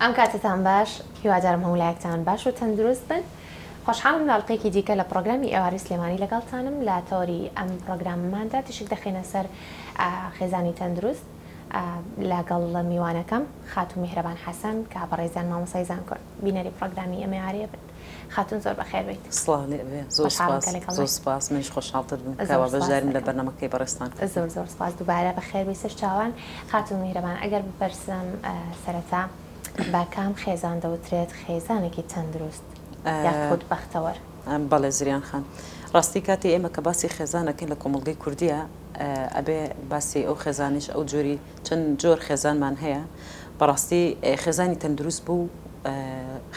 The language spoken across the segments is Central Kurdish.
ئەم کاتتان باش هیواجارم هەمولایەکتان باش و تەندروست بن. خۆشحاڵم لە ئەڵلقەیەکی دیکە لە پرۆگرامی ئێواری سلێمانی لەگەڵتانم لە تۆری ئەم پرۆگرامماندا تشک دەخینە سەر خێزانی تەندروست لەگەڵ میوانەکەم خاتون میهرەبان حەسەن کە بەڕێزیان مامۆسایزان کورد بینەری پرۆگرامی ئەمەوارەیە بن. خاتون زۆر بەخێر بیت. زۆر سپاس منش خۆشحاڵتر بم کەوا بەشداریم لە بەرنامەکەی بەڕێستان. زۆر سپاس دووبارە بەخێر بی سەر چاوان. خاتون میهرەبان ئەگەر بپرسم سەرەتا با کام خێزان دەوترێت خێزانێکی تەندروست یاخود بەختەوەر؟ بەڵێ زریان خان، ڕاستی کاتی ئێمە کە باسی خێزانەکەین لە کۆمەڵگەی کوردیە ئەبێ باسی ئەو خێزانش ئەو جۆری چەند جۆر خێزانمان هەیە. بەڕاستی خێزانی تەندروست بوو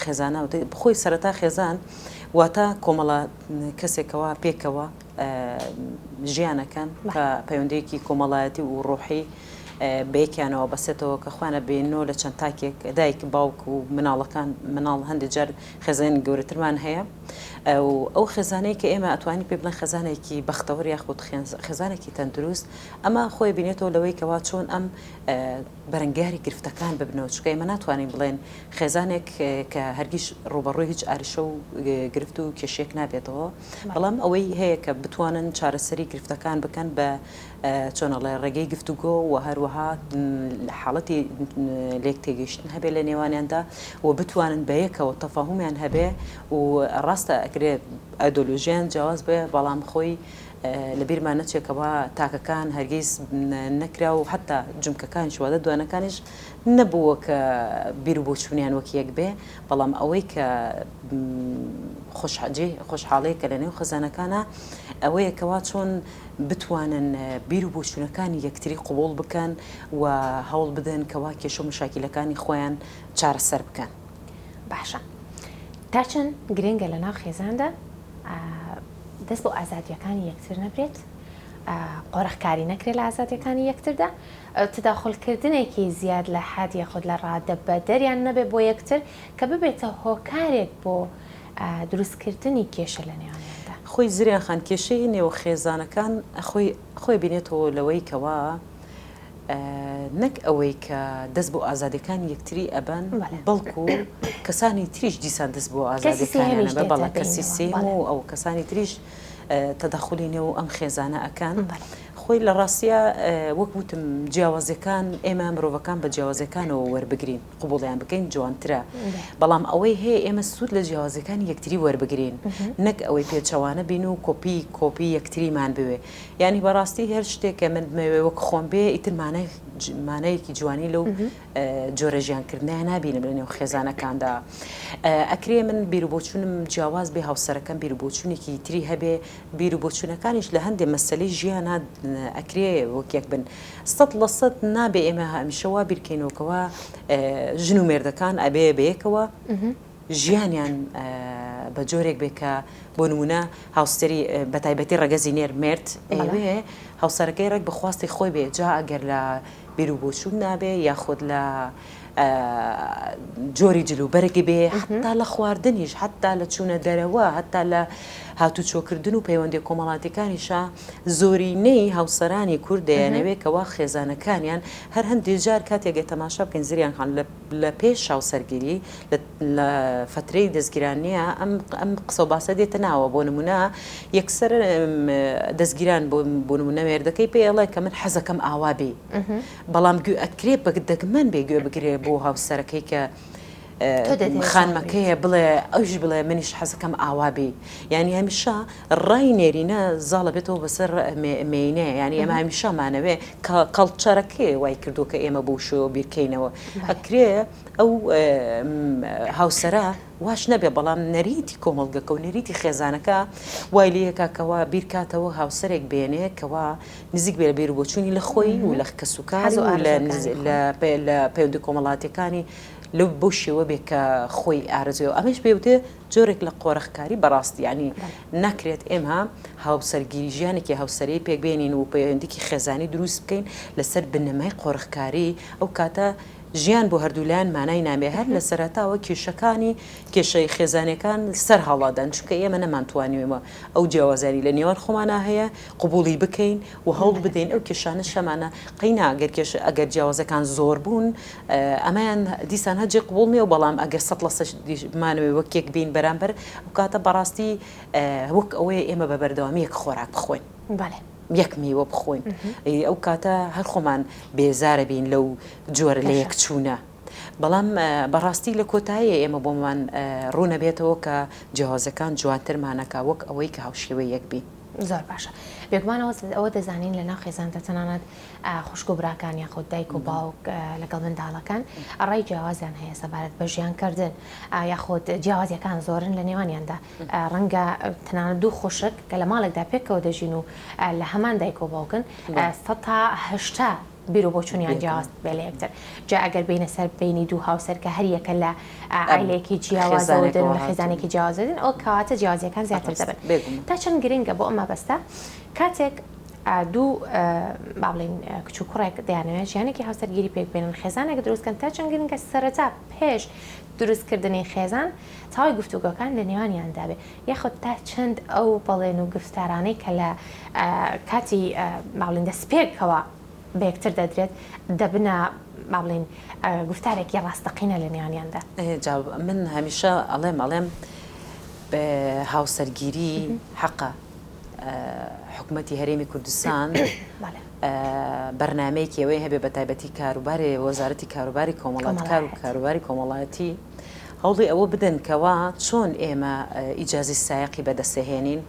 خێزانە بخۆی سەرەتا خێزان واتە کۆمەڵە کەسێکەوە پێکەوە ژیانەکەن کە پەیوەندیەکی کۆمەڵایەتی و ڕۆحی بەیەکیانەوە بەسێتەوە کە خوانە بێنەوە لە چەند تاکێک دایک باوک و مناڵەکان مناڵ هەندێک جار خێزانی گەورەترمان هەیە. ئەو خێزانەی کە ئێمە ئەتوانی پێ بڵێن خێزانێکی بەختەوەر یاخود خێزانێکی تەندروست، ئەمە خۆی بینێتەوە لەوەی کەوا چۆن ئەم بەرەنگاری گرفتەکان ببنەوە، چکە ئێمە ناتوانین بڵێن خێزانێک کە هەرگیز ڕوبەڕووی هیچ ئاریشە و گرفت و کێشێک نابێتەوە، بەڵام ئەوەی هەیە کە بتوانن چارەسەری گرفتەکان بکەن بە چۆنەڵێ ڕێگەی گفتوگۆ و هەروەها حاڵەتی لێک تێگەیشتن هەبێ لە نێوانیاندا و بتوانن بەیەکەوە تەفاهومیان هەبێ و ڕاستە ئەگرێ ئایدۆلۆژیان جیاواز بێ، بەڵام خۆی لە بیرمان نەچێکەوە تاکەکان هەرگیز نەکرا و حتا جمکەکان شوادە دوانەکانیش نەبووە کە بیر و بۆچوونیان وەک یەک بێ، بەڵام ئەوەی کە خۆشحاڵەیە کە لە نێو خەزانەکانە ئەوەیە کەوا چۆن بتوانن بیر و بۆچوونەکانی یەکتری قوبوڵ بکەن و هەوڵ بدەن کەوا کێشە و مشاکلەکانی خۆیان چارەسەر بکەن. باشە، تا چەند گرنگە لە ناو خێزاندا دەست بۆ ئازادیەکانی یەکتر نەبرێت، قۆڕەخکاری نەکرێت لە ئازادیەکانی یەکتردا، تداخلکردنێکی زیاد لە حەد یاخود لە ڕادە بە دەریان نەبێت بۆ یەکتر کە ببێتە هۆکارێک بۆ دروستکردنی کێشە لە نێوانیاندا. خۆی زریان خان کێشەی نێوە خێزانەکان خۆی بینێتەوە لەوەی کەوا نەک ئەوەی کە دەست بۆ ئازادەکانی یەکتری ئەبەن، بەڵکو کەسانی تریش دیسان دەست بۆ ئازادەکانیانە بەڵام کەسی سێم و ئەو کەسانی تریش تەداخلی نێو ئەم خێزانە ئەکان. خۆی لە ڕاستیە وەک وتم جیاوازەکان ئێمە مرۆڤەکان بە جیاوازەکانەوە وەربگرین، قوبوڵیان بکەین جوانترە، بەڵام ئەوەی هەیە ئێمە سوود لە جیاوازەکانی یەکتری وەربگرین، نەک ئەوەی پێچەوانە بین و کۆپی یەکتریمان بوێ. یعنی بەڕاستی هەر شتێکە من دمەوێ وەک خۆم بێ ئیتر مانایەکی جوانی لەو جۆرە ژیانکردنیان نابینم لە نێو خێزانەکاندا. ئەکرێ من بیر و بۆچوونم جیاواز بێ، هاوسەرەکەم بیر و بۆچوونێکی تری هەبێ، بیر و بۆچوونەکانیش لە هەندێک مەسەلەی ژیانە ئەکرێ وەک یەک بن. 100% نابێ ئێمە هەمیشەوا بیرکەینەوەکەوە ژن و مێردەکان ئەبێ بەیەکەوە ژیانیان بە جۆرێک بێ کە بۆ نمونە هاوسەری بە تایبەتی ڕەگەزی نێر مرد ئەوێ هاوسەرەکەی ڕێک بەخواستی خۆی بێ، جا ئەگەر لە بیر و بۆچوون نابێ یاخود لە جۆری جلوبەرێکی بێ، حتا لە خواردنیش، حتا لە چوونە دەرەوە، حتا لە هاتوچۆکردن و پەیوەندی کۆمەڵاتیەکانیشە زۆرینەی هاوسەرانی کورد دەیانەوێت کەوا خێزانەکانیان هەر هەندێک جار کاتێک تەماشا بکەین زریان خان لە پێش هاوسەرگیری لە فترەی دەستگیرانیە ئەم قسە و باسە دێتە ناوە. بۆ نمونە یەکسەر دەستگیران بۆ نمونە مێردەکەی پێڵێ کە من حەزەکەم ئاوا بێ، بەڵام ئەکرێ بەدەگمەن بێ گوێ بگرێ بۆ هاوسەرەکەی کە خانمەکەیە بڵێ ئەوش بڵێ منیش حەزەکەم ئاوا بێ. یعنی هەمیشە ڕای نێرینە زاڵە بێتەوە بەسەر مێینێ، یعنی ئەمە هەمیشەمانەوێ کەڵچەرەکەی وای کردو کە ئێمە بۆ شۆ بیرکەینەوە. ئەکرێ ئەو هاوسەرە واش نەبێ، بەڵام نەریتی کۆمەڵگەکە و نەریتی خێزانەکە وای لەکەکەەوە بیرکاتەوە هاوسەرێک بێنێ کەوا نزیک بێ لە بیر و بۆچوونی لە خۆی و لە کەسوکار و لە پەیوەندی کۆمەڵاتیەکانی لەو بۆ شێوە بێ کە خۆی ئارەزێەوە. ئەمەش بێوتێ جۆرێک لە قۆڕەخکاری بەڕاستی، ینی ناکرێت ئێمە هاوسەرگیری ژیانێکی هاوسەرەی پێکبێنین و پەیوەندیکی خێزانی دروست بکەین لەسەر بنەمای قۆڕەخکاری. ئەو کاتە ژیان بۆ هەردوولایان مانای نامێ هەر لە سەرەتاوە کێشەکانی کێشەی خێزانەکان سەر هەڵادەن چونکە ئێمە نەمانتوانیوێمە ئەو جیاوازانی لە نێوان خۆمانە هەیە قبوڵی بکەین و هەوڵ بدەین ئەو کێشانە شەمانە قەینا ئەگەر جیاوازەکان زۆر بوون ئەمایان دیسان هەجێ قبوڵ نیە و بەڵام ئەگەر 100%مانەوێ وەکێک بین بەرامبەر ئەو کاتە بەڕاستی وەک ئەوەیە ئێمە بە بەردەوامیەک خۆراک بخۆین. یەک میوە بخۆین ئەو کاتە هەر خۆمان بێزارە بین لەو جۆرە لە یەک چوونە. بەڵام بەڕاستی لە کۆتاییە ئێمە بۆمان ڕوونە بێتەوە کە جیاوازەکان جوانترمانەکە وەک ئەوەی کە هاوشێوەی یەک بین. زۆر باشە بێگومانەوە ئەوە دەزانین لە ناو خێزاندا تەنانەت خوشک و براکان یاخود دایک و باوک لەگەڵ منداڵەکان ئەڕای جیاوازیان هەیە سەبارەت بە ژیانکردن یاخود جیاوازیەکان زۆرن لە نێوانیاندا ڕەنگە تەنانەت دوو خوشک کە لە ماڵێکدا پێکەوە دەژین و لە هەمان دایک و باوکن 100 تا 80 بیر و بۆچوونیان جیاواز بێ لە یەکتر جا ئەگەر بینە سەر بینی دوو هاوسەر کە هەر یەکە لە عیلەیەکی جیاوازەدن لە خێزانێکی جیاوازەدن ئەو کەواتە جیاوازیەکان زیاتر دەبن. تا چەند گرنگە بۆ ئەمە بەستە کاتێک دوو با بڵین کچ و کوڕێک دەیانەوێت ژیانێکی هاوسەرگیری پێک بێنن خێزانێک دروستکەن تا چەند گرنگە سەرەتا پێش دروستکردنی خێزان تاوای گفتوگۆکان لە نێوانیاندا بێ یاخود تا چەند ئەو بەڵێن و گفتارانەی کە لە کاتی باڵین دەستپێکەوە بە یەکتر دەدرێت دەبنە با بڵین گفتارێکی ڕاستەقینە لە نێوانیاندا. من هەمیشە ئەڵێم بە هاوسەرگیری حەقە حکوومەتی هەرێمی کوردستان بەرنامەیەکی ئەوەی هەبێ بە تایبەتی کاروباری وەزارەتی کاروباری کۆمەڵاتکار و کاروباری کۆمەڵایەتی هەوڵی ئەوە بدەن کەوا چۆن ئێمە ئیجازی سایقی بەدەستهێنین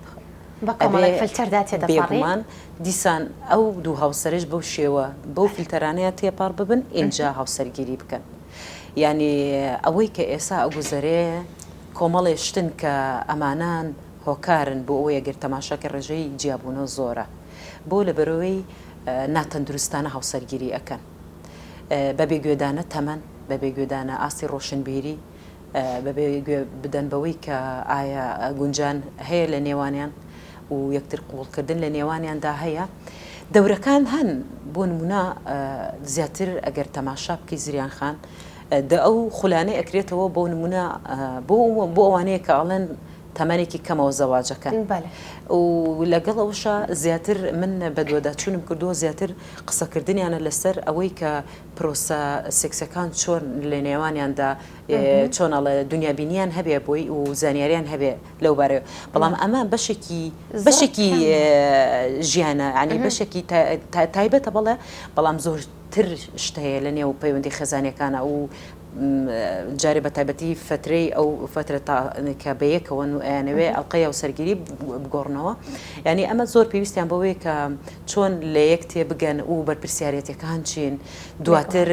بێگومان دیسان ئەو دوو هاوسەرش بەو شێوە بەو فیلتەرانەیە تێپار ببن اینجا هاوسەرگیری بکەن. یعنی ئەوەی کە ئێسا ئەگوزەرێ کۆمەڵێ شتن کە ئەمانان هۆکارن بۆ ئەوەیە گەر تەماشاکە ڕێژەی جیابوونەوە زۆرە بۆ لە بەرەوەی ناتەندروستانە هاوسەرگیری ئەەکەن بەبێ گوێدانە تەمەن بەبێ گوێدانە ئاستی ڕۆشنبیری بەبێ بدەن بەوەی کە ئایا گونجان هەیە لە نێوانیان و یەکتر قوڵکردن لە نێوانیاندا هەیە. دەورەکان هەن بۆ نمونە زیاتر ئەگەر تەماشا بکەی زریان خان ئەو خولانەی ئەکرێتەوە بۆ نمونە بۆ ئەوانەیە کە ئاڵێن تەمەێکی کەمەوە زەواجەکەن و لەگەڵ ئەوشە زیاتر من بە دووەداچوونم کردووە زیاتر قسەکردنیانە لەسەر ئەوەی کە پرۆسە سێکسەکان چۆن لە نێوانیاندا چۆنەڵە دنیابینیان هەبێ بۆی و زانیاریان هەبێ لەو بارەوە بەڵام ئەمە بەشێکی ژیانە عنی بەشێکی تایبەتە بەڵام زۆرتر شتەیە لە نێو پەیوەندی خێزانەکانە و جارێ بە تایبەتی فترەی ئەو فترە کە بەیەکەوە ئەیانەوێ ئەڵلقەیە و سەرگیری بگۆڕنەوە یعنی ئەمە زۆر پێویستیان بەوەیە کە چۆن لە یەک تێ بگەن و بەرپرسیارەتەکان چین دواتر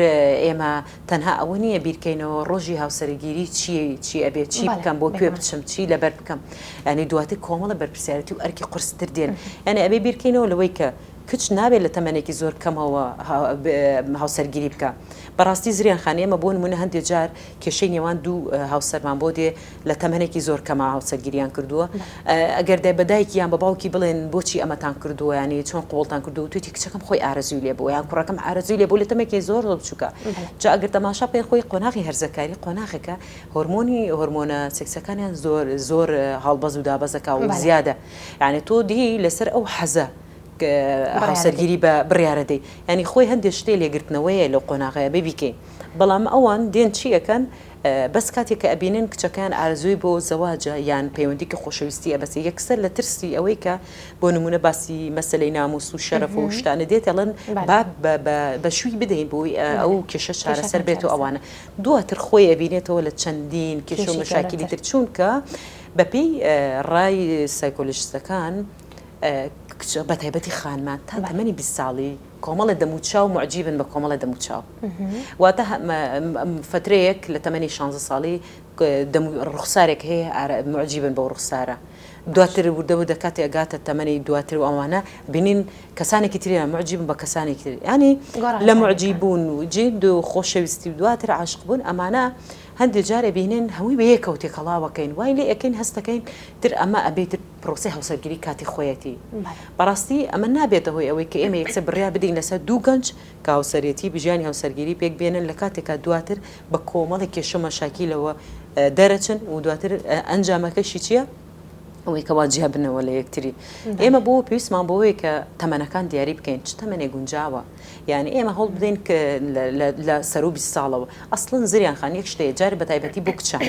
ئێمە تەنها ئەوە نییە بیرکەینەوە ڕۆژی هاوسەرگیری چی ئەبێت چی بکەم بۆ کوێ بچم چی لەبەر بکەم ینی دواتر کۆمەڵە بەرپرسیارەتی و ئەرکی قرستر دێن یعنی ئەبێ بیرکەینەوە لەوەی کە کچ نابێت لە تەمەێکی زۆر کەمەوە هاوسەرگیری بکە. بەڕاستی زریان خانە ئێمە بۆ نمونە هەندێک جار کێشەی نێوان دوو هاوسەرمان بۆ دێ لە تەمەێکی زۆر کەمە هاوسەرگیریان کردووە ئەگەر دای بەدایکیان بە باوکی بڵێن بۆچی ئەمەتان کردووە ینی چۆن قوڵتان کردو و توی کچەکەم خۆی ئارەزوی لێ بۆ یان کوڕەکەم ئارەزوی لێ بۆ لە تەمێکی زۆر بچووکە جا ئەگەر تەماشا پێ خۆی قۆناغی هەرزەکاری قۆناغەکە هۆرمۆنە سێکسەکانیان زۆر هەڵبەز و دابەزەکە و زیادە یعنی تۆ دی لەسەر ئەو حەزە هاوسەرگیری بە بڕیارەدەی ینی خۆی هەندێک شتێ لێگرتنەوەیە لە قۆناغەیە ببیکەین بەڵام ئەوان دێن چیەکەن بەس کاتێک کە ئەبینن کچەکان ئارزوی بۆ زەواجە یان پەیوەندیکە خۆشەویستی ئەبەسی یەکسەر لە ترسی ئەوەی کە بۆ نمونە باسی مەسلەی ناموس و شەرەف و شتانە دێتەڵەن بە شووی بدەین بۆی ئەو کێشە چارەسەر بێت و ئەوانە دواتر خۆی ئەبینێتەوە لە چەندین کێشە و مەشاکلی تر چونکە بەپێی ڕای سایکۆلۆژیستەکان بە تایبەتی خانمان تا تەمەنی 20 ساڵی کۆمەڵە دەموچاو معجیبن بە کۆمەڵە دەموچاو واتە فترەیەک لە تەمەنی 16 ساڵی ڕوخسارێک هەیە معجیبن بە ڕوخسارە دواتر وردەوە دەکاتێ ئەگاتە تەمەنی دواتر و ئەوانە بینین کەسانێکی تریان معجیبن بە کەسانێکی تر ینی لە معجیبوون و جید و خۆشەویستی و دواتر عاشق بوون ئەمانە هەندێک جارە بینێن هەمووی بە یەکەوت تێکەڵاوەکەین وای لێ ئەەکەین هەستەکەین تر ئەمە ئەبێت پرۆسی هەوسەرگیری کاتی خۆیەتی بەڕاستی ئەمە نابێتە هۆی ئەوەی کە ئێمە یەکسە بڕیا بدەین لەسەر دوو گەنج کە هاوسەرەتی بژیانی هاوسەرگیری پێک بێنن لە کاتێکا دواتر بە کۆمەڵی کێشە مەشاکیلەوە دەرەچن و دواتر ئەنجامەکەشی چییە؟ ئەوەی کەوا جیا بنەوە لە یەکتری ئێمە بۆ پێویستمان بۆەوەی کە تەمەنەکان دیاری بکەین چ تەمەنێ گونجاوە یعنی ئێمە هەڵ بدەین لە سەر و 20 ساڵەوە ئەسڵن زریان خان یەک شتەیە جارە بە تایبەتی بۆ کچان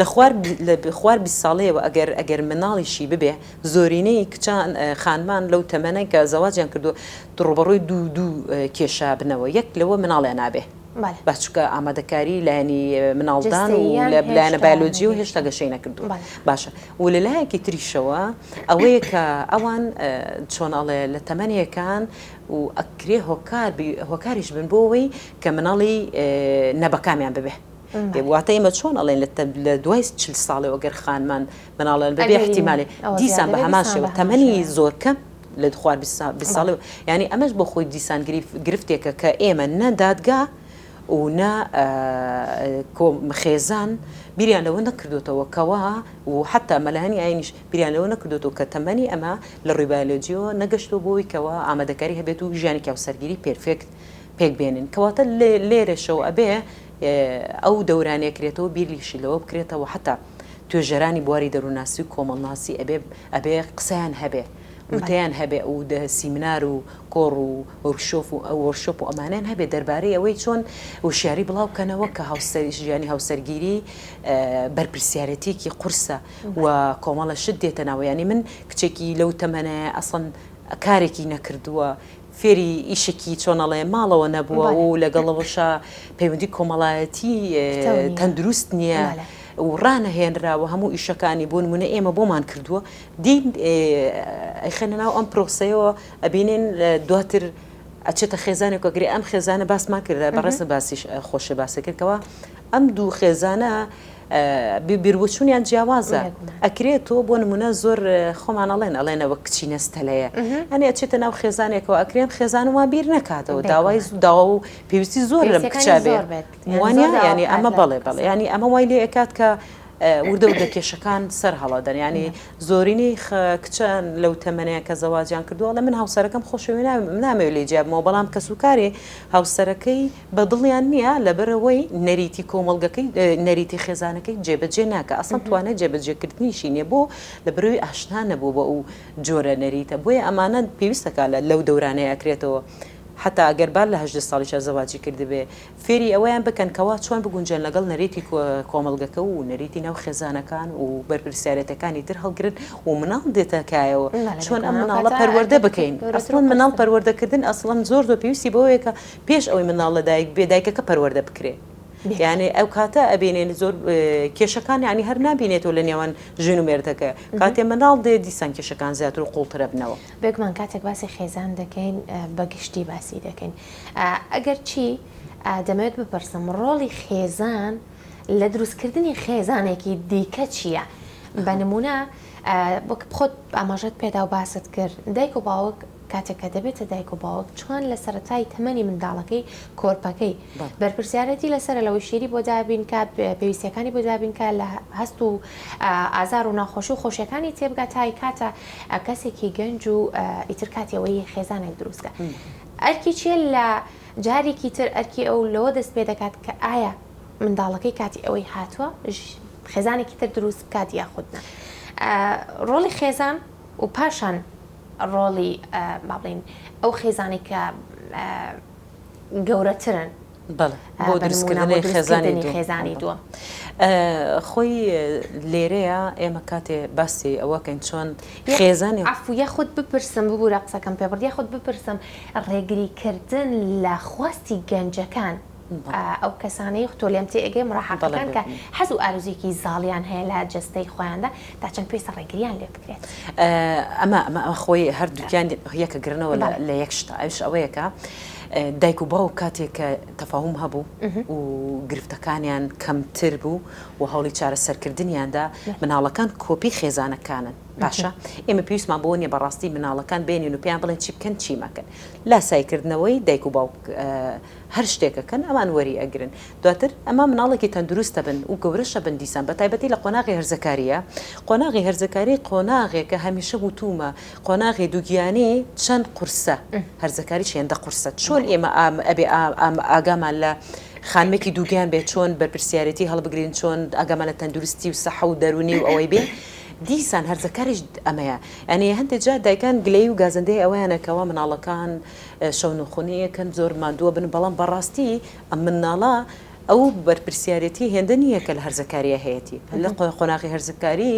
لە خوار 20 ساڵەیەوە ئەگەر مناڵیشی ببێ زۆرینەی کچان خانمان لەو تەمەنە کە زەواجیان کردو ڕوبەڕۆی دوو کێشە بنەوە یەک لەوە مناڵیان نابێ باشکە ئامادەکاری لایەنی مناڵدان و لە لایەنە بایۆلۆجی و هێشتا گەشەی نەکردو باشە و لە لایەکی تریشەوە ئەوەیە کە ئەوان چۆناڵێ لە تەمەنیەکان و ئەکرێ هۆکاریش بن بۆ ئەوەی کە مناڵی نەبەکامیان ببێ واتە ئێمە چۆن ئەڵێن لە دوای 40 ساڵەوە گەر خانمان مناڵێن بەبێ احتیمالێ دیسان بە هەمان شێوە تەمەنی زۆر کەم لە خوار 20 ساڵەوە یعنی ئەمەش بۆ خۆی دیسان گرفتێکە کە ئێمە نەدادگا و نە خێزان بیریان لەوە نەکردوێتەوە کەوا و حتا مەلایانی ئاینیش بیریان لەوە نەکردوێتەوە کە تەمەنی ئەمە لە ڕووی بایۆلۆجیەوە نەگەشتۆ بۆی کەوا ئامادەکاری هەبێت و ژیانێکی هاوسەرگیری پێرفێکت پێک بێنن کەواتە لێرەشەوە ئەبێ ئەو دەورانێکرێتەوە بیرلیشی لەوە بکرێتەوە حتا توێژەرانی بواری دەرووناسی و کۆمەڵناسی ئەبێ قسەیان هەبێ وتیان هەبێ و سیمینار و کۆڕ و وەرشۆپ و ئەمانیان هەبێ دەربارەی ئەوەی چۆن وشیاری بڵاوکەنەوە کە ژیانی هاوسەرگیری بەرپرسیارەتێکی قورسە و کۆمەڵە شت دێتە ناوە ینی من کچێکی لەو تەمەنە ئەسڵەن کارێکی نەکردووە فێری ئیشێکی چۆنەڵێ ماڵەوە نەبووە و لەگەڵەوەشە پەیوەندی کۆمەڵایەتی تەندروست نییە و ڕانەهێنراوە هەموو ئیشەکانی بۆ نمونە ئێمە بۆمان کردووە دین ئەیخەنە ناو ئەم پرۆسەیەوە ئەبینێن دواتر ئەچێتە خێزانێک گرێ ئەم خێزانە باسمان کردە بەڕێستە باسیش خۆشە باسە کردەوە ئەم دوو خێزانە بیربوچوونیان جیاوازە ئەکرێتەوە بۆ نمونە زۆر ئەڵێنەوە کچی نەستەلەیە ئەنێ ئەچێتە ناو خێزانێکەوە ئەکرێن خێزانەوە بیر نەکاتەوە داوای داوا و پێویستی زۆر لەم کچا بێت وانە ینی ئەمە بەڵێ ینی ئەمە وای لێ ئەکات کە وردە و دەکێشەکان سەر هەڵەدەن ینی زۆرینەی کچان لەو تەمەنەیە کە زەواجیان کردووە لە من هاوسەرەکەم خۆشەوی نامەوێت لێ جیابمەوە بەڵام کە سوکارێ هاوسەرەکەی بە دڵیان نییە لەبەرەوەی نەریتی کۆمەڵگەکەی نەریتی خێزانەکەی جێبەجێ ناکە ئەسڵ توانێت جێبەجێکردنیشی نیە بۆ لە بەروی ئاشنا نەبوو بە ئەو جۆرە نەریتە بۆیە ئەمانە پێویستەکە لەو دەورانەیە ئەکرێتەوە حتا ئەگەر بار لە 18 ساڵیش زەواجی کردبێ فێری ئەوەیان بکەن کەوا چۆن بگونجێن لەگەڵ نەریتی کۆمەڵگەکە و نەریتی ناو خێزانەکان و بەرپرسیارەتەکانی تر هەڵگرن و مناڵ دێتەکایەوە چۆن ئەم مناڵە پەروەردە بکەین ئەسڵەن مناڵ پەروەردەکردن ئەسڵەن زۆر پێویستی بەوەیە کە پێش ئەوەی مناڵ لە دایک بێدایکەکە پەروەردە بکرێ یعنی ئەو کاتە ئەبینێن زۆر کێشەکان ینی هەر نبینێتەوە لە نێوان ژن و مێردەکە کاتێ مناڵ دێ دیسان کێشەکان زیاتر و قوڵترە بنەوە بێگومان کاتێک باسی خێزان دەکەین بەگشتی باسی دەکەین ئەگەر چی دەمەوێت بپرسم ڕۆڵی خێزان لە دروستکردنی خێزانێکی دیکە چییە بە نمونە خۆت ئاماژەت پێدا و باست کرد دایک و باوک کاتێککە دەبێتە دایک و باوک چۆن لە سەرەتای تەمەنی منداڵەکەی کۆرپەکەی بەرپرسیارەتی لەسەر لەوەی شێری بۆ دابین کات پێویستیەکانی بۆ دابین کە لە هەست و ئازار و ناخۆشی و خۆشیەکانی تێبگات تای کاتە کەسێکی گەنج و ئیتر کاتیەوەی خێزانێک دروستکە ئەرکی چیە لە جارێکی تر ئەرکی ئەو لەوە دەست پێ دەکات کە ئایا منداڵەکەی کاتی ئەوەی هاتووە خێزانێکی تر دروست بکات یاخودنا ڕۆڵی خێزان و پاشان ڕۆڵی باڵین ئەو خێزانی کە گەورەترن بۆ دروستکردنی خێزانی دووە خۆی لێرەیە ئێمە کاتێ باسی ئەوەکەین چۆن خێزانی عفویە خودت بپرسم ببوورە قسەکەم پێ بڕدی خودت بپرسم ڕێگریکردن لە خواستی گەنجەکان ئەو کەسانەی تۆ لێم تێ ئەگەی مڕاحەتەکان کە حەز و ئارزویەکی زاڵیان هەیە لە جەستەی خۆیاندا تا چەند پێویستە ڕێگریان لێ بکرێت ئەمە خۆی هەردووکیان یەکە گرنەوە لە یەک شتە ئەوش ئەوەیەکە دایک و باوک کاتێک کە تەفاهم هەبوو و گرفتەکانیان کەمتر بوو و هەوڵی چارەسەرکردنیاندا مناڵەکان کۆپی خێزانەکانن باشە ئێمە پێویستمان بۆ نیە بەڕاستی مناڵەکان بێنین و پێیان بڵێن چی بکەن چی مەکەن لا سایکردنەوەی دایک و باوک هەر شتێکەکەن ئەمان وەری ئەگرن دواتر ئەمە مناڵێکی تەندروستە بن و گەورەشە بن دیسان بە تایبەتی لە قۆناغی هەرزەکاریە قۆناغی هەرزەکاری قۆناغێکە هەمیشە وتومە قۆناغی دووگیانی چەند قورسە هەرزەکاری چێندە قورسە چۆن ئێمە ئەبێ ئاگامان لە خانمێکی دووگیان بێت چۆن بەرپرسیارەتی هەڵبگرین چۆن ئاگامان لە تەندروستی و سەحە و دەرونی و ئەوەی بێ دیسان هەرزەکاریش ئەمەیە ئەنی هەندێک جار دایکان گلەی و گازندەی ئەویانەکەەوە مناڵەکان شەونخۆنیەکەن زۆر ماندووە بن بەڵام بەڕاستی ئەم مناڵە ئەو بەرپرسیارەتی هێندە نییە کە لە هەرزەکاریە هەیەی لە قۆناغی هەرزەکاری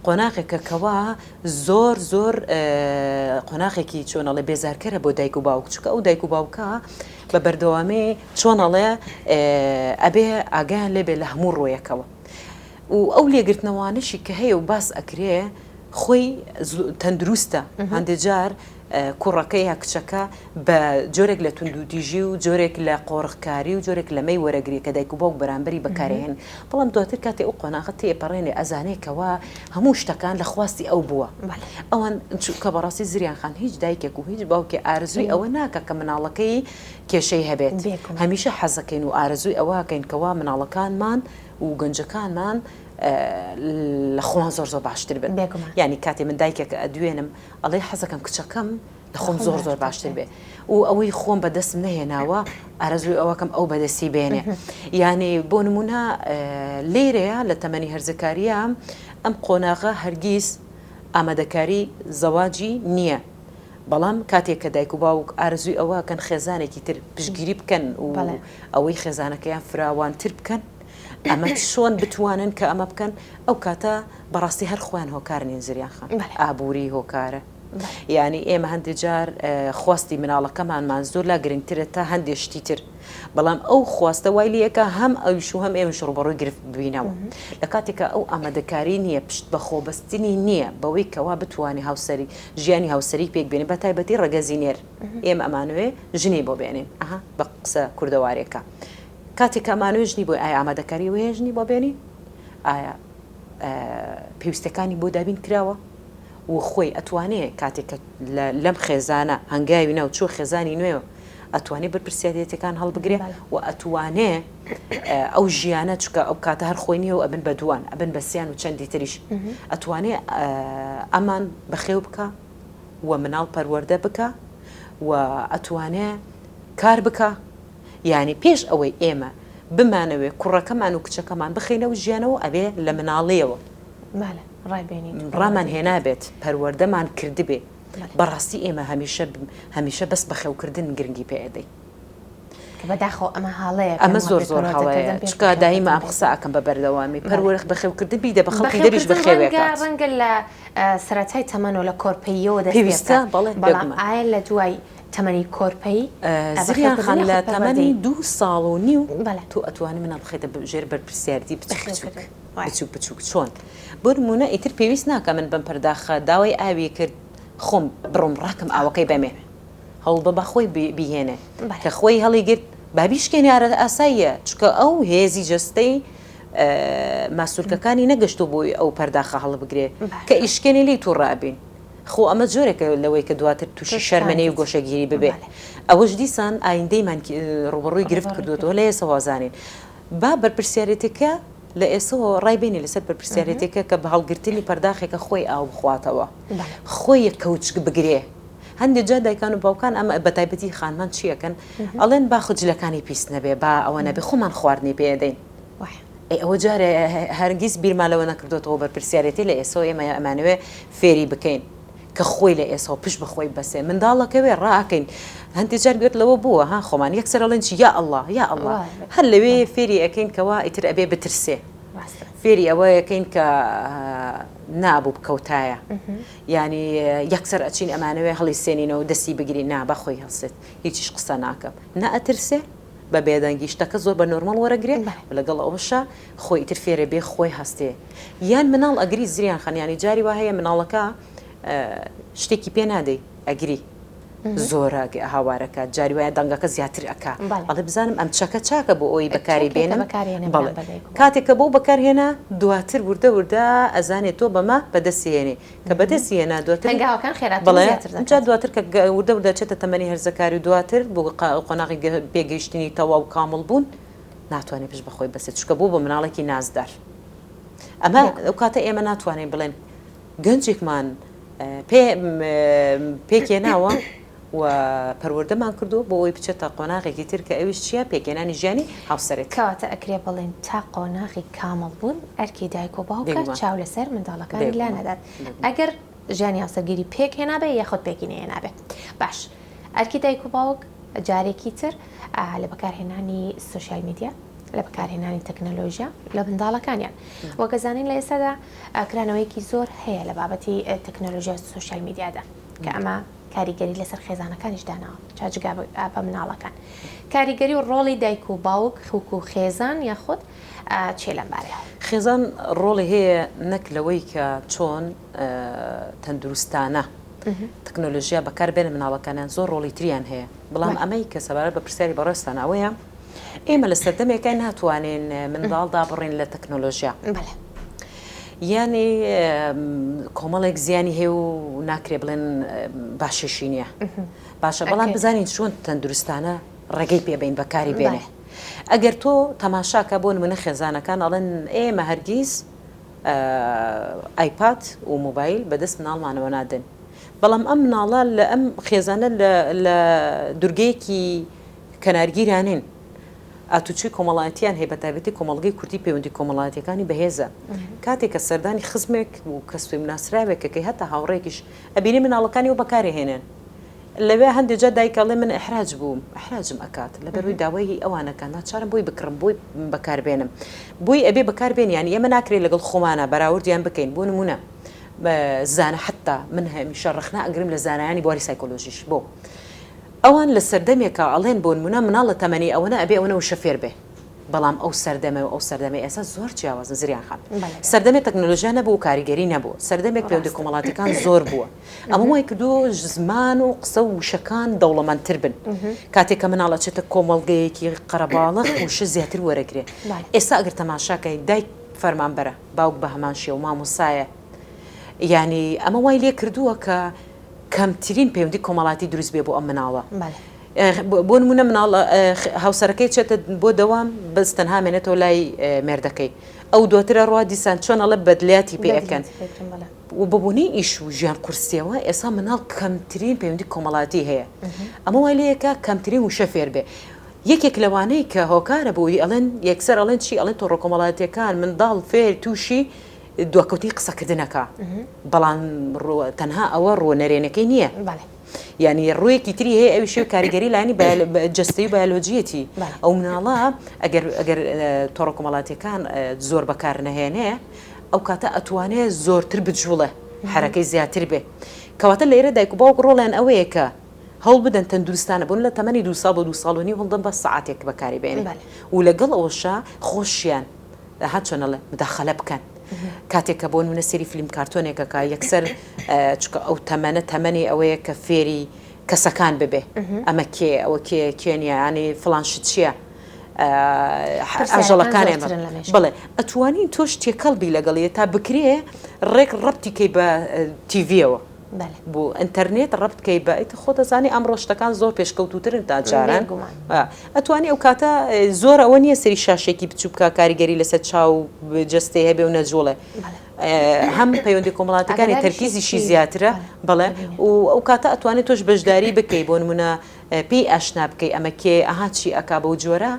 قۆناغێکە کەوا زۆر قۆناغێکی چۆنەڵێ بێزارکەرە بۆ دایک و باوک چکە ئەو دایک و باوکە بە بەردەوامی چۆنەڵێ ئەبێ ئاگیان لێبێ لە هەموو ڕۆیەکەوە و ئەو لێگرتنەوانشی کە هەیە و باس ئەکرێ خۆی تەندروستە هەندێک جار کوڕەکە یا کچەکە بە جۆرێک لە توندودیژی و جۆرێک لە قۆڕخکاری و جۆرێک لە مەی وەرەگری کە دایک و باوک بەرامبەری بەکارهێن بەڵام دواتر کاتێ ئەو قۆناغە تێپەڕێنێ ئەزانێکەوە هەموو شتەکان لە خواستی ئەو بووە ئەوان کە بەڕاستی زریان خان هیچ دایکێک و هیچ باوکێ ئارزووی ئەوە ناکە کە مناڵەکەی کێشەی هەبێت هەمیشە حەزەکەین و ئارزووی ئەوەکەین کەوا مناڵەکانمان و گەنجەکانمان لە خۆیان زۆر باشتر بن ینی کاتێ من دایکێک ئەدوێنم ئەڵێ حەزەکەم کچەکەم لە خۆم زۆر باشتر بێ و ئەوەی خۆم بەدەستم نەهێناوە ئارەزوی ئەوەکەم ئەو بەدەستی بێنێ ینی بۆ نمونە لێرەیە لە تەمەنی هەرزەکاریە ئەم قۆناغە هەرگیز ئامادەکاری زەواجی نییە بەڵام کاتێک کە دایک و باوک ئارزوی ئەوەکەن خێزانێکی تر پشگیری بکەن و ئەوەی خێزانەکەیان فراوانتر بکەن ئەمە شۆن بتوانن کە ئەمە بکەن ئەو کاتە بەڕاستی هەر خۆیان هۆکارنین زریان خان ئابووری هۆکارە یعنی ئێمە هەندێک جار خواستی مناڵەکەمانمان زۆر لا گرنگترە تا هەندێک شتی تر بەڵام ئەو خواستە وای لەکە هەم ئەویش و هەم ئێمەش ڕوبەڕووی گرفت ببینەوە لە کاتێکە ئەو ئامادەکاری نییە پشت بە خۆبەستنی نییە بەوەی کەوا بتوانانی هاوسەری ژیانی هاوسەری پێک بێنێ بە تایبەتی ڕەگەزینێر ئێمە ئەمانوێ ژنی بۆ بێنین ئەها بە قسە کوردەوارێکە کاتێک ئەمانوێژنی بۆ ئایا ئامادەکاری وێژنی بۆ بێنین ئایا پێویستەکانی بۆ دابین کراوە و خۆی ئەتوانێت کاتێک لەم خێزانە هەنگاوی ناو چوە خێزانی نوێەوە ئەتوانێت بەرپرسیارەتەکان هەڵبگرێ و ئەتوانێ ئەو ژیانە چکە ئەو کاتە هەر خۆی نیە و ئەبن بە دووان ئەبن بەسییان و چەندی تریش ئەتوانێت ئەمان بەخێو بکە و مناڵ پەروەردە بکە و ئەتوانێت کار بکە یعنی پێش ئەوەی ئێمە بمانەوێ کوڕەکەمان و کچەکەمان بخینەوە ژیانەوە ئەبێ لە مناڵیەوە ڕامان هێنابێت پەروەردەمان کردبێ بەڕاستی ئێمە هەمیشە بەس بەخێوکردن گرنگی پێدەی بەداخۆ ئەمە هاڵەیە ئەمە زۆر هاڵەیە چکە دایمە ئەم قسە ئەکەم بە بەردەوامی پەروەرخ بەخێوکردن بیدە بە خەڵکی دەریش بەخێوێکات ڕەنگە لە سەرەتای تەمەنەوە لە کۆرپەیەوە دەپێویستە بەڵام ئایا لە دوای تەمەنی کۆرپەی زریان خان لە تەمەنی 2 ساڵ و نیو تو ئەتوانی منە بخێتە ژێر بەرپرسیارەتی بچووک چۆن بۆ نمونە ئیتر پێویست ناکە من بەم پەرداخە داوای ئاوی کرد خۆم بڕم ڕاکەم ئاوەکەی بەمێ هەڵ بە بەخۆی بهێنێ کە خۆی هەڵی گرت بابیشکێنی ئاساییە چکە ئەو هێزی جەستەی ماسوولکەکانی نەگەشتو بۆی ئەو پەرداخە هەڵ بگرێ کە ئیشکێنی لی تو ڕابین خۆ ئەمە جۆرێکە لەوەی کە دواتر تووشی شەرمەنەی و گۆشەگیری ببێ ئەوەش دیسان ئایندەیمان ڕوبەڕووی گرفت کردوێتەوە لە ئێستا وازانین با بەرپرسیارەتەکە لە ئێسەوە ڕایبێنی لەسەر بەرپرسیارەتێکە کە بە هەڵگرتنی پەرداخێکە خۆی ئاو بخواتەوە خۆی کەوچک بگرێ هەندێک جا دایکان و باوکان ئەمە بە تایبەتی خانمان چیەکەن ئەڵێن با خجلەکانی پیس نەبێ با ئەوە نەبێ خۆمان خواردنی پێدەین ئەوە جارێ هەرگیز بیرمالەوە نەکردوێتەوە بەرپرسیارەتی لە ئێسەوە ئێمە ئەمانوێ فێری بکەین کە خۆی لە ئێسەوە پشت بەخۆی بەسێ منداڵەکەوێ ڕاکەین هەندێک جار گوێت لەوە بووە ها خۆمان یەکسەر ئەڵێن یا ئەڵڵا یا ئەڵڵا هەر لەوێ فێری ئەەکەین کەوا ئیتر ئەبێ بترسێ فێری ئەوە یەکەین کە نابوو بکەوتایە ینی یەکسەر ئەچین ئەمانەوێ هەڵی سێنینەوە دەستی بگرین نا بەخۆی هەڵسێت هیچیش قسە ناکەم نە ئەترسێ بە بێدەنگی شتەکە زۆر بە نۆرمەڵ وەرەگرێت لەگەڵ ئەوەشە خۆی ئیتر فێرە بێ خۆی هەستێ یان مناڵ ئەگری زریان خەنیانی جاری وا هەیە مناڵەکە شتێکی پێ نادەی ئەگری زۆرە هاوارەکە جاری وایە دەنگەکە زیاتر ئەکا ئەڵێ بزانم ئەم چاکە بۆ ئەوی بەکاری بێنم کاتێککە بۆ بەکارهێنا دواتر وردە ئەزانێت تۆ بەمە بەدەستێنێ کە بەدەستێنا دواتر دواتر کە وردە چێتە تەمەنی هەرزەکاری دواتر بۆ قۆناغی پێگەیشتنی تەواو کامل بوون ناتوانێت پێش بەخۆی بەسێت چکە بوو بە مناڵێکی نازدار ئەمە ئەو کاتە ئێمە ناتوانین بڵێن گەنجێکمان پێکێناوە و پەروەردەمان کردو بۆ ئەوی بچێتە قۆناغێکی تر کە ئەویش چییە پێکێنانی ژیانی هاوسەرێت کەواتە ئەکرێ بڵێن تا قۆناغی کامل بوون ئەرکی دایک و باوکە چاو لەسەر منداڵەکانی لا نەدات ئەگەر ژیانی هاوسەرگیری پێک هێنابێ یاخود پێکی نەهێنابێ باش ئەرکی دایک و باوک جارێکی تر لە بەکارهێنانی سوشیال میدیا لە بەکارهێنانی تەکنەلۆژیا لە منداڵەکانیان وەگەزانین لە ئێستادا کرانەوەیکی زۆر هەیە لە بابەتی تەکنەلۆژیا سوشیال میدیادا کە ئەمە کاریگەری لەسەر خێزانەکانیش داناوە چاجگا بە مناڵەکان کاریگەری و ڕۆڵی دایک و باوک خوک و خێزان یاخود چێ لەم بارەیە خێزان ڕۆڵی هەیە نەک لەوەی کە چۆن تەندروستانە تەکنۆلۆژیا بەکاربێنە مناڵەکانیان زۆر ڕۆڵی تریان هەیە بەڵام ئەمەی کە سەبارەت بە پرسیاری بەڕێستان ئەوەیە ئێمە لە سەردەمێکای ناتوانین منداڵ دابڕین لە تەکنۆلۆژیا یعنی کۆمەڵێک زیانی هەیە و ناکرێ بڵێن باششی نییە باشە بەڵام بزانین چۆن تەندروستانە ڕێگەی پێبین بەکاری بێنێ ئەگەر تۆ تەماشاکە بۆ نمونە خێزانەکان ئەڵێن ئێمە هەرگیز ئایپاد و موبایل بەدەست مناڵمانەوە نادن بەڵام ئەم مناڵە لە ئەم خێزانە لە دوورگەیەکی کەنارگیرانین ئاتوچی کۆمەڵایەتیان هەیە بەتابەتی کۆمەڵگەی کوردی پەیوەندی کۆمەڵایەتەکانی بەهێزە کاتێک کە سەردانی خزمێک و کەسوی مناسراوێکەکەی هەتا هاوڕێکیش ئەبینی مناڵەکانی و بەکارهێنن لەوێ هەندێک جا دایکەڵێ من ئەحراج بووم ئەحراجم ئەکات لەبەروی داوای ئەوانەکان ناچارم بۆی بکڕم بۆی بەکاربێنم بۆی ئەبێ بەکاربێن یانی ئێمە ناکرێت لەگەڵ خۆمانە بەراوردیان بکەین بۆ نمونە زانە حتا من هەمیشە ڕخنا ئەگرم لە زانایانی بواری سایکۆلۆژیش بۆ ئەوان لە سەردەمێکە ئەڵێن بۆ نمونە مناڵ لە تەمەنی ئەوەنە ئەبێ ئەوەنە و شەفێر بێ بەڵام ئەو سەردەمە و ئەو سەردەمە ئێستا زۆر جیاوازە زریان خان سەردەمێک تەکنۆلۆژیا نەبوو و کاریگەری نەبوو سەردەمێک پەیوەندی کۆمەڵاتەکان زۆر بووە ئەمە وای کردو زمان و قسە و وشەکان دەوڵەمەندتر بن کاتێک کە مناڵە چێتە کۆمەڵگەیەکی قەرەباڵغ وشە زیاتر وەرەگرێ ئێستا ئەگەر تەماشاکەی دایک فەرمانبەرە باوک بە هەمان شێوە و مامۆسایە یعنی ئەمە وای لێ کردووە کە کەمترین پەیوەندی کۆمەڵاتی دروست بێ بۆ ئەم مناڵە بۆ نمونە مناڵ هاوسەرەکەی چێتە بۆ دەوام بەس تەنها مێنێتەوە لای مێردەکەی ئەو دواترە ڕوا دیسان چۆن ئەڵە بەدلیاتی پێ ئەەکەن و ببوونی ئیش و ژیان قورسیەوە ئێستا مناڵ کەمترین پەیوەندی کۆمەڵاتی هەیە ئەمە وای لەیەکە کەمترین وشە فێر بێ یەکێک لەوانەی کە هۆکارە بۆی ئەڵێن یەکسەر ئەڵێن چی ئەڵێن تۆڕە کۆمەڵاتیەکان منداڵ فێر تووشی دوکەوتی قسەکردنەکە بەڵام تەنها ئەوە ڕۆنەرێنەکەی نییە یعنی ڕوویەکی تری هەیە ئەوی شێو کاریگەری لانی جستی و بایۆلۆجیەتی ئەو مناڵە ئەگەر تۆڕە کۆمەڵاتیەکان زۆر بەکار نەهێنێ ئەو کاتە ئەتوانێت زۆرتر بجوڵێ حرەکەی زیاتر بێ کەواتە لێرە دایک و باوک ڕۆڵیان ئەوەیە کە هەوڵ بدەن تەندروستانە بوون لە تەمەنی 2 ساڵ بۆ 2 ساڵ و نیو هەڵدەن بە سەعاتێک بەکاری بێنێ و لەگەڵ ئەوەشە خۆشیان هات چۆنەڵێ مداخەلە بکەن کاتێک کە بۆ نمونە سەری فیلم کارتۆنێکەکە یەکسەر چکە ئەو تەمەنی ئەوەیە کە فێری کەسەکان ببێ ئەمە کێ ئەوە کێنیە ینی فڵانشت چییە ئەژەڵەکان بڵێ ئەتوانین تۆش تێکەڵبی لەگەڵیە تا بکرێ ڕێک ڕەبتیکەی بە تیڤەوە بۆ ئینتەرنێت ڕەبتکەی بە ئیتە خۆ دەزانی ئەم ڕۆشتەکان زۆر پێشکەوتوترن تا جاران ئەتوانی ئەو کاتە زۆر ئەوە نییە سەری شاشێکی بچوو بکە کاریگەری لەسەر چاو جستێ هەبێ و نەجوڵێ هەم پەیوەندی کۆمەڵاتەکانی تەرکیزیشی زیاترە بڵێ و ئەو کاتە ئەتوانێت تۆش بەشداری بکەی بۆ نمونە پێی ئاشنا بکەی ئەمە کێ ئەها چی ئەکا بە جۆرە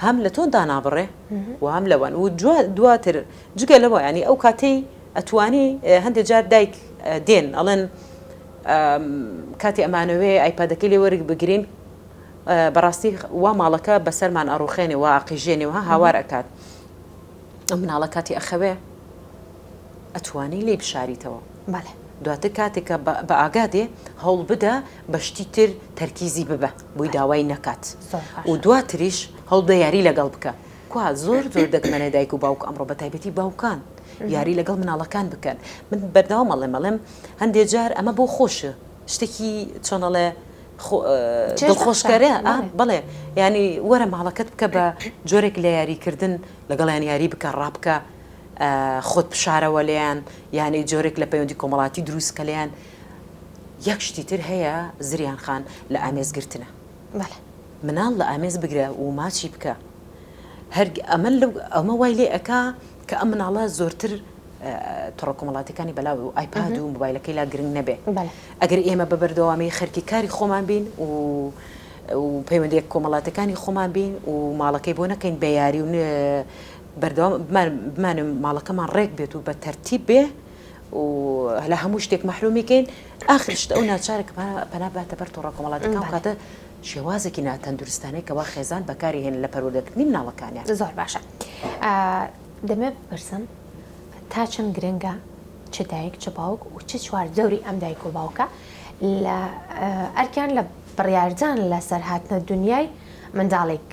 هەم لە تۆ دانابڕێ و هەم لەوان و دواتر جگە لەوە ینی ئەو کاتەی ئەتوانی هەندێک جار دایک دێن ئەڵێن کاتی ئەمانەوێ ئایپادەکەی لێ وەرگ بگرین بەڕاستی وا ماڵەکە بەسەرمان ئەڕوخێنێ و ئاقیژێنێ و هاوار ئەکات ئەم مناڵە کاتی ئەخەوێ ئەتوانی لێ بشاریتەوە دواتر کاتێکە بە ئاگادێ هەوڵ بدە بەشتی تر تەرکیزی ببە بۆی داوای نەکات و دواتریش هەوڵ یاری لەگەڵ بکە کوا زۆر دەگمەنە دایک و باوک ئەمڕۆ بە تایبەتی باوکان یاری لەگەڵ مناڵەکان بکەن من بەرداوام ئەڵێم هەندێک جار ئەمە بۆ خۆشە شتێکی چۆنەڵێ دڵخۆشکارە بڵێ ینی وەرە ماڵەکەت بکە بە جۆرێک لە یاریکردن لەگەڵیان یاری بکە ڕابکە خۆت بشارەوە لێیان یانی جۆرێک لە پەیوەندی کۆمەڵاتی دروستکە لێیان یەک شتی تر هەیە زریان خان لە ئامێزگرتنە مناڵ لە ئامێز بگرە و ماچی بکە ئەمە وای لێ ئەکا کە ئەم مناڵە زۆرتر تۆڕە کۆمەڵاتەکانی بەلاو و ئایپاد و موبایلەکەی لا گرنگ نەبێ ئەگەر ئێمە بەبەردەوامی خەرکی کاری خۆمان بین و پەیوەندیەک کۆمەڵاتەکانی خۆمان بین و ماڵەکەی بۆ نەکەین بە یاری و بەردەوام بمانم ماڵەکەمان ڕێک بێت و بە تەرتیب بێ و لە هەموو شتێک مەحرومیکەین ئاخرشت ئەو ناچارێک پەناباتە بەر تۆڕە کۆمەڵاتەکان و کاتە شێوازێکی ناتەندروستانەی کەوا خێزان بەکاری هێن لە پەروەردەکردنی مناڵەکانیان زۆر باشە دەمێ بپرسم تا چەند گرنگە چ دایک چ باوک و چ چوار دەوری ئەم دایک و باوکە لە ئەرکیان لە بڕیاردان لە سەرهاتنە دنیای منداڵێک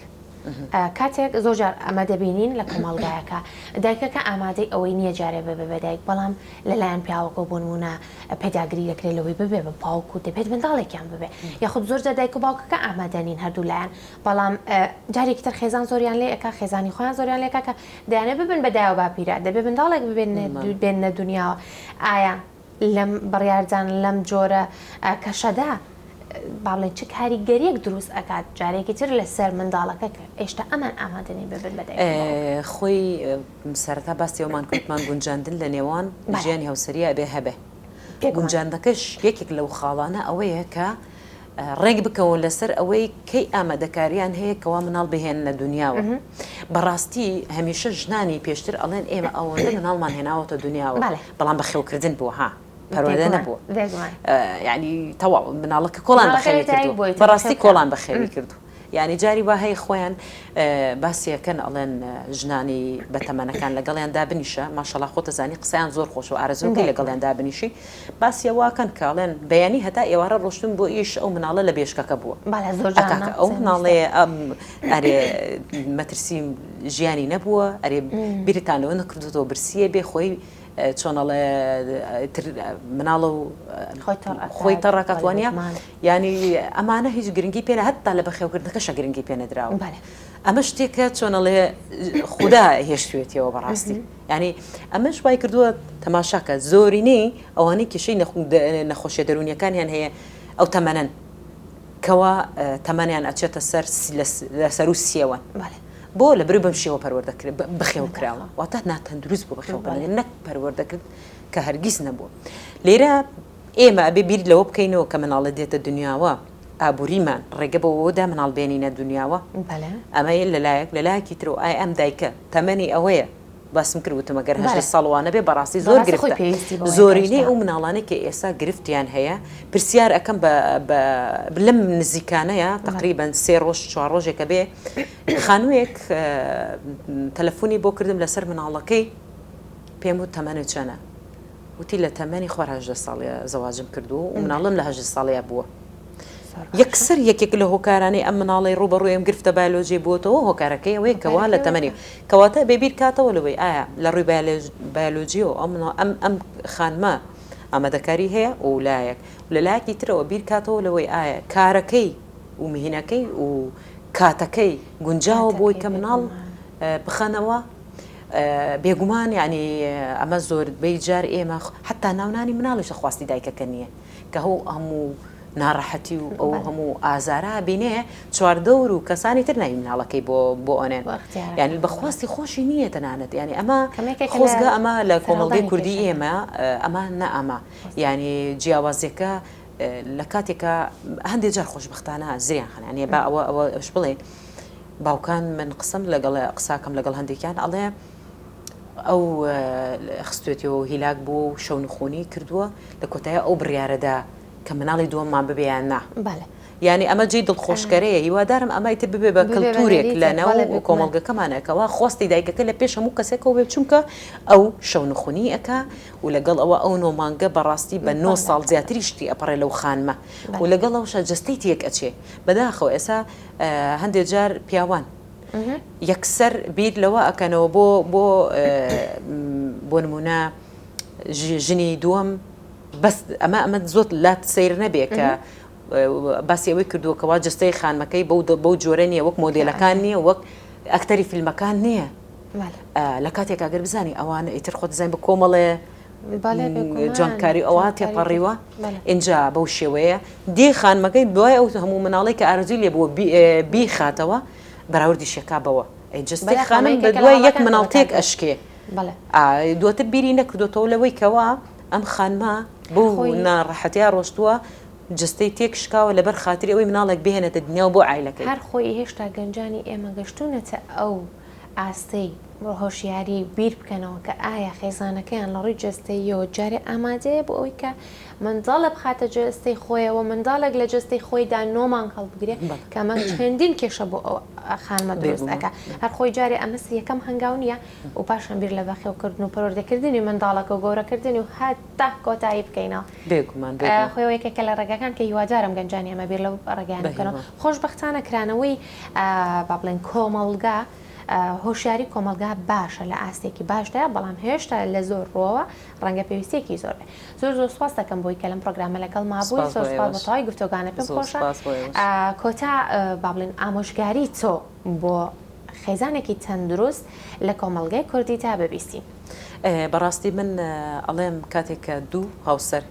کاتێک زۆرجار ئەمە دەبینین لە کۆمەڵگایەکە دایکەکە ئامادەی ئەوەی نییە جارێ ببێ بە دایک بەڵام لەلایەن پیاوەکە بوونمونە پێداگری دەکرێت لەوەی ببێ بە باوک و دەبێت منداڵێکیان ببێ یاخود زۆرجار دایک و باوکەکە ئامادەنین هەردوو لایەن بەڵام جارێکتر خێزان زۆریان لێ ئەکا خێزانی خۆیان زۆریان لێکە کە دەیانێ ببن بە دایە و باپیرە دەبێت منداڵێک ببێنە دنیاوە ئایا لەم بڕیاردان لەم جۆرە کەشەدا باڵێن چ کاریگەریەک دروست ئەکات جارێکی تر لەسەر منداڵەکە کە ئێشتا ئەمان ئامادەنی ببن بەدەی خۆی سەرەتا باسی ئەومان کوتمان گونجاندن لە نێوان ژیانی هاوسەریە بێ هەبێ گونجاندەکەش یەکێک لەو خاڵانە ئەوەیە کە ڕێک بکەون لەسەر ئەوەی کەی ئامادەکاریان هەیە کەوا مناڵ بهێن لە دنیاوە بەڕاستی هەمیشە ژنانی پێشتر ئەڵێن ئێمە ئەوەندە مناڵمان هێناوەتە دنیاوە بەڵام بەخێوکردن بووە ها پەروەردە نەبووە ینی تەواو مناڵەکە کۆڵان بەخێوی کردو بەڕاستی کۆڵان بەخێوی کردو یعنی جاری وا هەیە خۆیان باسیەکەن ئەڵێن ژنانی بەتەمەنەکان لەگەڵیان دابنیشە ماشەڵا خۆتە زانی قسەیان زۆر خۆش و ئارەزوەکەی لەگەڵیان دابنیشی باسی واکەن کاڵێن بەیانی هەتا ئێوارە ڕۆشتن بۆ ئیش ئەو مناڵە لە بێشکەکە بووە ئەو مناڵەیە ئەرێ مەترسی ژیانی نەبووە ئەرێ بیرتانەوە نەکردوەوە برسیە بێ خۆی چۆنەڵێ مناڵە و خۆی تەڕاکەتوانە ینی ئەمانە هیچ گرنگی پێە هەتا لە بەخێوکردنەکەشە گرنگی پێ نەدراوە ئەمە شتێکە چۆنەڵێ خوددا هێشتوێتەوە بەڕاستی ینی ئەمەش وای کردووە تەماشاکە زۆرینەی ئەوانەی کێشەی نەخۆشیە دەرونیەکانیان هەیە ئەو تەمەنن کەوا تەمەنیان ئەچێتە لەسەر و سیەوە بۆ لە بەر بەم شێوە پەروەردەکرد بەخێوکراوە واتە ناتەندروست بۆ بەخێوکردن نەک پەروەردەکرد کە هەرگیز نەبووە لێرە ئێمە ئەبێ بیر لەوە بکەینەوە کە مناڵە دێتە دنیاوە ئابووریمان ڕێگە بەوەدا مناڵ بێنینە دنیاوە ئەمە لەلایەکی تر و ئای ئەم دایکە تەمەنی ئەوەیە باسم کردوتم ئەگەر هەژدە ساڵوانە بێ بەڕاستی زۆر گرفتە زۆرینەی ئەو مناڵانەی کە ئێستا گرفتیان هەیە پرسیار ئەەکەم لەم نزیکانەیە تقریبان 3 ڕۆژ 4 ڕۆژێکە بێ خانوویەک تەلەفۆنی بۆ کردم لەسەر مناڵەکەی پێم و تەمەنە چەنە وتی لە تەمەنی خۆ 18 ساڵە زەواجم کردو و مناڵم لە 18 ساڵەیە بووە یەکسەر یەکێک لە هۆکارانی ئەم مناڵی ڕوبەڕوویم گرفتە بایۆلۆژی بووەوە هۆکارەکەی ئەوەیە کەوا لە تەمەنی کەواتە بێبیر کاتەوە لەوەی ئایا لە ڕووی بایۆلۆژیەوە ئەم خانمە ئامادەکاری هەیە و لایەک لەلایەکی ترەوە بیر کاتەوە لەوەی ئایا کارەکەی و مهینەکەی و کاتەکەی گونجاوە بۆی کە مناڵ بخەنەوە بێگومان ینی ئەمە زۆر بەیجار ئێمە حتا ناونانی مناڵیشە خواستی دایکەکە نییە کە هەموو ناڕەحەتی و ئەو هەموو ئازارە بینێ چواردەور و کەسانی تر ناوی مناڵەکەی بۆ ئۆنێن یعنی بەخواستی خۆشی نییە تەنانەت ینی ئەمە خۆزگە ئەمە لە کۆمەڵگەی کوردی ئێمە ئەمە نەئەمە ینی جیاوازیەکە لە کاتێکە هەندێک جار خۆشبەختانە زریان خەنانیە با ئەوەش بڵێ باوکان من قسم لەگەڵ قساکەم لەگەڵ هەندێکیان ئەڵێ ئەو خستوێتەوە هیلاک بوو و شەونخۆنی کردووە لە کۆتایە ئەو بڕیارەدا کە مناڵی دووەممان ببیان نا ینی ئەمە جێ دڵخۆشکەرەیە هیوادارم ئەمای تر ببێ بە کەلتورێک لەناو کۆمەڵگەکەمانەکەەوە خۆستی دایکەکە لە پێش هەموو کەسێکەوە بێ چونکە ئەو شەونخۆنی ئەکا و لەگەڵ ئەوە ئەو نۆمانگە بەڕاستی بە 9 ساڵ زیاتری شتی ئەپەڕێ لەو خانمە و لەگەڵ ئەوشە جستەی تێک ئەچێ بەداخەوە ئێستا هەندێک جار پیاوان یەکسەر بیر لەوە ئەکەنەوە بۆ نمونە ژنی دووەم بەس ئەمە زۆر لات سیر نەبێ کە باسی ئەوەی کردووەکەوا جستەی خانمەکەی بەو جۆرە نیە وەک مۆدێلەکان نییە وەک ئەکتەری فیلمەکان نییە لە کاتێک ئەگەر بزانی ئەوانە ئیتر خۆ دەزانین بە کۆمەڵێ جوانکاری ئەوە تێپەڕیوە اینجا بەو شێوەیە دی خانمەکەی دوای ئەو هەموو مناڵی کە ئارزوی لێ بووە بیخاتەوە بەراوردی شێکابەوە جستەی خانم بە دوای یەک مناڵتێک ئەشکێ دواتر بیری نەکردوێتەوە لەوەی کەوا ئەم خانمە بۆ ناڕەحەتیا ڕۆشتووە جستەی تێک شکاوە لەبەر خاتری ئەوەی مناڵێک بهێنێتە دنیا بۆ عیلەکەی هەر خۆی هێشتا گەنجانی ئێمە گەشتونەتە ئەو ئاستەی هۆشیاری بیر بکەنەوە کە ئایا خێزانەکەیان لە ڕووی جستەیەوە جارێ ئامادەیە بۆ ئەوەی کە منداڵە بخاتە جستەی خۆیەوە منداڵێک لە جستەی خۆیدا نۆمان هەڵبگرێ کە ئەمە چەندین کێشە بۆ ئەو خانمە دروستەکە هەر خۆی جارێ ئەمە یەکەم هەنگاو نییە و پاشان بیر لە بەخێوکردن و پەروەردەکردنی منداڵەکە و گەورەکردنی و هەتا کۆتایی بکەینەوە خۆیەوەیەکێکە لە ڕێگەکان کە هیوادارم گەنجانی ئەمە بیر لەو ڕێگەیان بکەنەوە خۆشبەختانە کرانەوەی با بڵێن کۆمەڵگا هۆشیاری کۆمەلگا باشە لە ئاستێکی باشدایە بەڵام هێشتا لە زۆر ڕۆوە ڕەنگە پێویستێکی زۆر زۆر سواس دەکەم بۆی کە لەم پرۆگرامە لەگەڵ مابووی زۆر سپاس بە تەواوی گفتوگانە پێم خۆشە کۆتا با بڵێن ئامۆژگاری تۆ بۆ خێزانێکی تەندروست لە کۆمەلگای کوردی تا ببیستی بەڕاستی من ئەڵێم کاتێککە دوو هاوسەر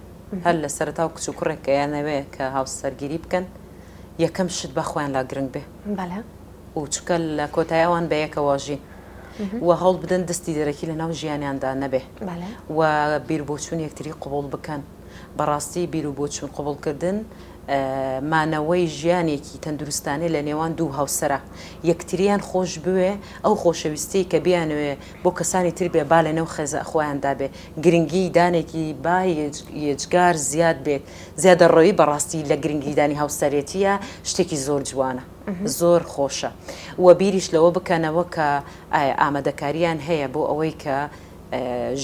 هەر لە سەرتا و کچ و کوڕێک کە یانەوێ کە هاوسەرگیری بکەن یەکەم شت بە خۆیان لا گرنگ بێ و چکە لە کۆتاییەوان بە یەکەواژین و هەڵ بدەن دەستی دەرەکی لە ناو ژیانیاندا نەبێ و بیر بۆچوون یەکتری قوبوڵ بکەن بەڕاستی بیر و بۆچوون قوبوڵکردن مانەوەی ژیانێکی تەندروستانەی لە نێوان دوو هاوسەرە یەکتریان خۆش بوێ ئەو خۆشەویستی کە بیانوێ بۆ کەسانی تر بێ با لەنێو خۆیاندا بێ گرنگی دانێکی با یەجگار زیاد بێت زیادە ڕۆیی بەڕاستی لە گرنگیدانی هاوسەرێتیە شتێکی زۆر جوانە زۆر خۆشە و بیریش لەوە بکەنەوە کە ئامادەکاریان هەیە بۆ ئەوەی کە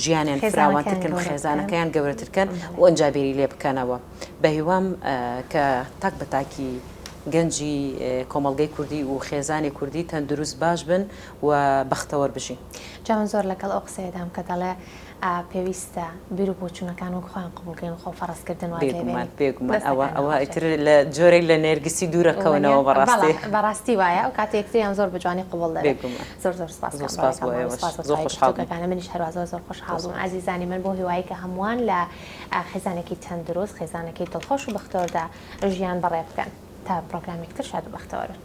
ژیانیان فراوانترکن خێزانەکەیان گەورەترکەن و ئەنجابێری لێ بکەنەوە بە هیوام کە تاک بە تاکی گەنجی کۆمەڵگەی کوردی و خێزانی کوردی تەندروست باش بن و بەختەوەر بژین جاوان زۆر لەگەڵ ئەو قسەیەدام کە دەڵێ پێویستە بیر و بۆچوونەکان و خۆیان قبولکەین و خۆ فەڕستکردن بێگومان ئەوە ئیتر لە جۆرێک لە نێرگسی دوورەکەونەوە بەڕاستی وایە ئەو کاتێکتریان زۆر بەجوانی قبول دەبێت زۆر زۆر سپاسەکانە منیش هەروازەوە زۆر خۆشحاڵ بووم عزیزانی من بۆ هیوایی کە هەمووان لە خێزانێکی تەندروست خێزانێکی دڵخۆش و بەختەوەردا ژیان بەڕێ بکەن تا پرۆگرامێکتر شاد و بەختەوەرن